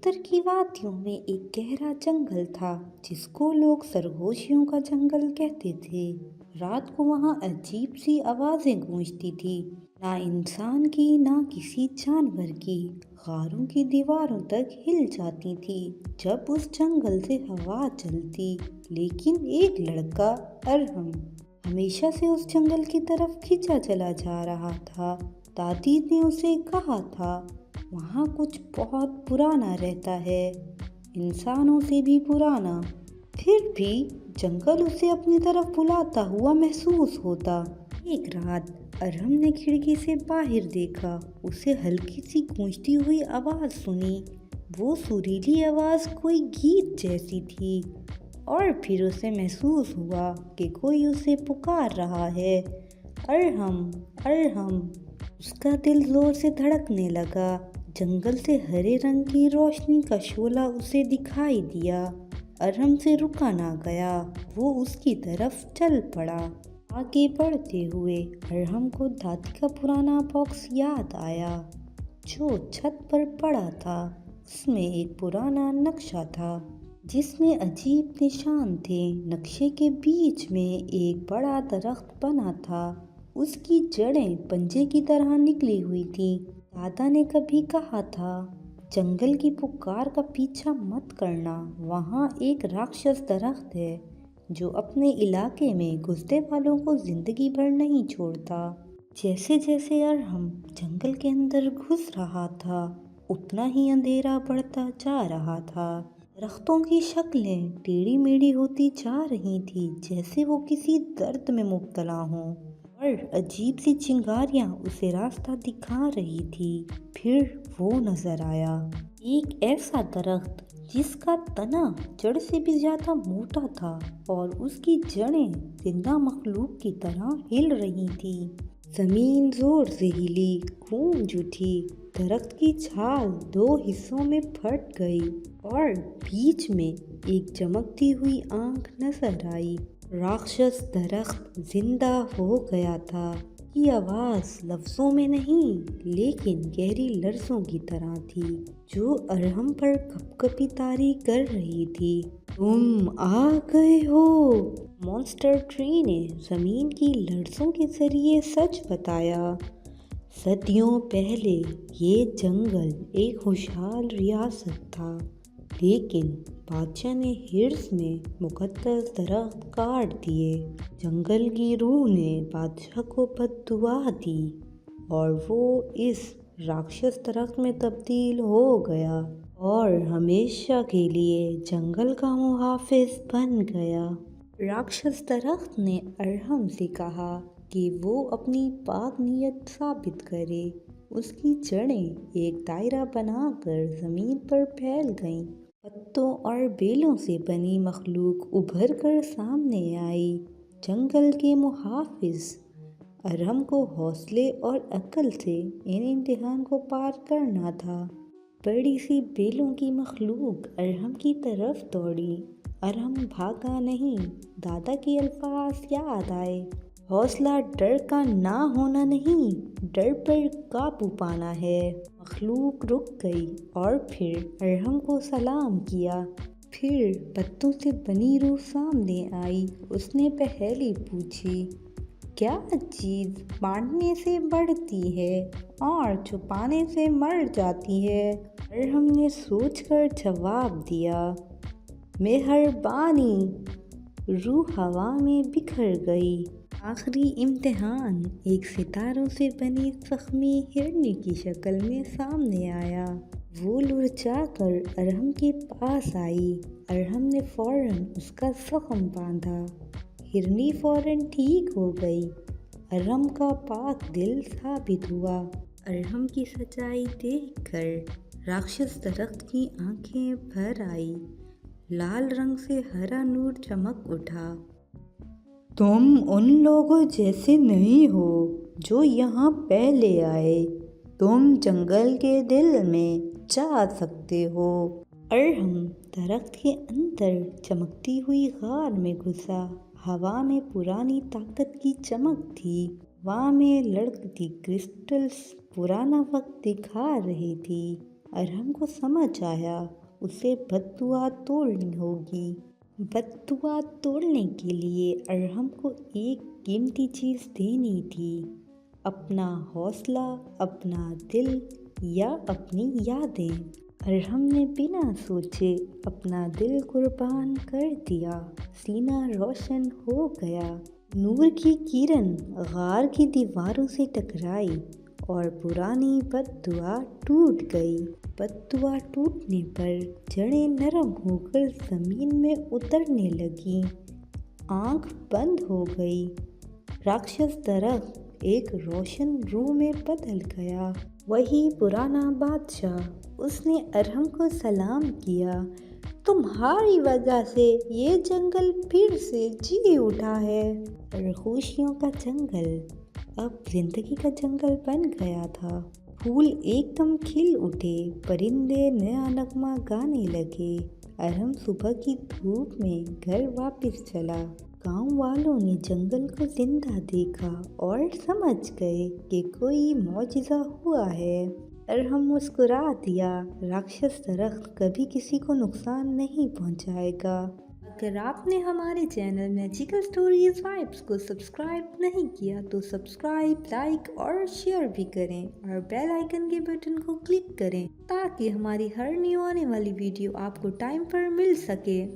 उत्तर की वादियों में एक गहरा जंगल था जिसको लोग सरगोशियों का जंगल कहते थे। रात को वहाँ अजीब सी आवाजें गूंजती थी, ना इंसान की ना किसी जानवर की। गारों की दीवारों तक हिल जाती थी जब उस जंगल से हवा चलती। लेकिन एक लड़का अरहम हमेशा से उस जंगल की तरफ खींचा चला जा रहा था। दादी ने उसे कहा था, वहाँ कुछ बहुत पुराना रहता है, इंसानों से भी पुराना। फिर भी जंगल उसे अपनी तरफ बुलाता हुआ महसूस होता। एक रात अरहम ने खिड़की से बाहर देखा। उसे हल्की सी गूंजती हुई आवाज सुनी। वो सुरीली आवाज कोई गीत जैसी थी और फिर उसे महसूस हुआ कि कोई उसे पुकार रहा है, अरहम अरहम। उसका दिल जोर से धड़कने लगा। जंगल से हरे रंग की रोशनी का शोला उसे दिखाई दिया। अरहम से रुका ना गया, वो उसकी तरफ चल पड़ा। आगे बढ़ते हुए अरहम को दादी का पुराना बॉक्स याद आया जो छत पर पड़ा था। उसमें एक पुराना नक्शा था जिसमें अजीब निशान थे। नक्शे के बीच में एक बड़ा दरख्त बना था। उसकी जड़ें पंजे की तरह निकली हुई थी। दादा ने कभी कहा था, जंगल की पुकार का पीछा मत करना, वहाँ एक राक्षस दरख्त है जो अपने इलाके में घुसने वालों को जिंदगी भर नहीं छोड़ता। जैसे जैसे अरहम जंगल के अंदर घुस रहा था, उतना ही अंधेरा बढ़ता जा रहा था। दरख्तों की शक्लें टेढ़ी मेढ़ी होती जा रही थी, जैसे वो किसी दर्द में मुब्तला हों, और अजीब सी चिंगारियां उसे रास्ता दिखा रही थी। फिर वो नजर आया एक ऐसा दरख्त जिसका तना जड़ से भी ज्यादा मोटा था और उसकी जड़ें जिंदा मखलूक की तरह हिल रही थी। जमीन जोर से हिली, गूंज उठी। दरख्त की छाल दो हिस्सों में फट गई और बीच में एक चमकती हुई आंख नजर आई। राक्षस दरख्त जिंदा हो गया था। की आवाज लफ्जों में नहीं लेकिन गहरी लफ्जों की तरह थी जो अरहम पर कपकपी तारी कर रही थी। तुम आ गए हो। मॉन्स्टर ट्री ने जमीन की लफ्जों के जरिए सच बताया। सदियों पहले ये जंगल एक खुशहाल रियासत था, लेकिन बादशाह ने हिर्स में मुकद्दस दरख्त काट दिए। जंगल की रूह ने बादशाह को बद्दुआ दी और वो इस राक्षस दरख्त में तब्दील हो गया और हमेशा के लिए जंगल का मुहाफिज बन गया। राक्षस दरख्त ने अरहम से कहा कि वो अपनी पाक नीयत साबित करे। उसकी जड़ें एक दायरा बनाकर जमीन पर फैल गईं। पत्तों और बेलों से बनी मखलूक उभर कर सामने आई। जंगल के मुहाफिज अरहम को हौसले और अक्ल से इन इम्तिहान को पार करना था। बड़ी सी बेलों की मखलूक अरहम की तरफ दौड़ी। अरहम भागा नहीं। दादा के अल्फाज याद आए, हौसला डर का ना होना नहीं, डर पर काबू पाना है। मखलूक रुक गई और फिर अरहम को सलाम किया। फिर पत्तों से बनी रूह सामने आई। उसने पहले पूछी, क्या चीज़ बांटने से बढ़ती है और छुपाने से मर जाती है? अरहम ने सोचकर जवाब दिया, मेहरबानी। रूह हवा में बिखर गई। आखिरी इम्तिहान एक सितारों से बनी जख्मी हिरनी की शक्ल में सामने आया। वो लुढ़चाकर अरहम के पास आई। अरहम ने फौरन उसका जख्म बांधा। हिरनी फौरन ठीक हो गई। अरहम का पाक दिल साबित हुआ। अरहम की सच्चाई देखकर राक्षस दरख्त की आंखें भर आई। लाल रंग से हरा नूर चमक उठा। तुम उन लोगों जैसे नहीं हो जो यहाँ पहले आए। तुम जंगल के दिल में जा सकते हो। अरहम दरख्त के अंदर चमकती हुई गार में घुसा। हवा में पुरानी ताकत की चमक थी। हवा में लड़कती क्रिस्टल्स पुराना वक्त दिखा रही थी। ارہم کو سمجھ آیا اسے بد دعا توڑنی ہوگی۔ بد دعا توڑنے کے لیے ارہم کو ایک قیمتی چیز دینی تھی، اپنا حوصلہ، اپنا دل یا اپنی یادیں۔ ارہم نے بنا سوچے اپنا دل قربان کر دیا، سینہ روشن ہو گیا، نور کی کرن غار کی دیواروں سے ٹکرائی اور پرانی بد دعا ٹوٹ گئی۔ بد دعا ٹوٹنے پر جڑیں نرم ہو کر زمین میں اترنے لگیں، آنکھ بند ہو گئی۔ راکشس درخت ایک روشن روح میں بدل گیا، وہی پرانا بادشاہ۔ اس نے ارہم کو سلام کیا، تمہاری وجہ سے یہ جنگل پھر سے جی اٹھا ہے۔ سرگوشیوں کا جنگل اب زندگی کا جنگل بن گیا تھا۔ پھول ایک دم کھل اٹھے، پرندے نیا نغمہ گانے لگے۔ ارہم صبح کی دھوپ میں گھر واپس چلا۔ گاؤں والوں نے جنگل کو زندہ دیکھا اور سمجھ گئے کہ کوئی معجزہ ہوا ہے۔ ارہم مسکرا دیا، راکشس درخت کبھی کسی کو نقصان نہیں پہنچائے گا۔ اگر آپ نے ہمارے چینل میجیکل اسٹوریز وائبس کو سبسکرائب نہیں کیا تو سبسکرائب، لائک اور شیئر بھی کریں اور بیل آئیکن کے بٹن کو کلک کریں تاکہ ہماری ہر نیو آنے والی ویڈیو آپ کو ٹائم پر مل سکے۔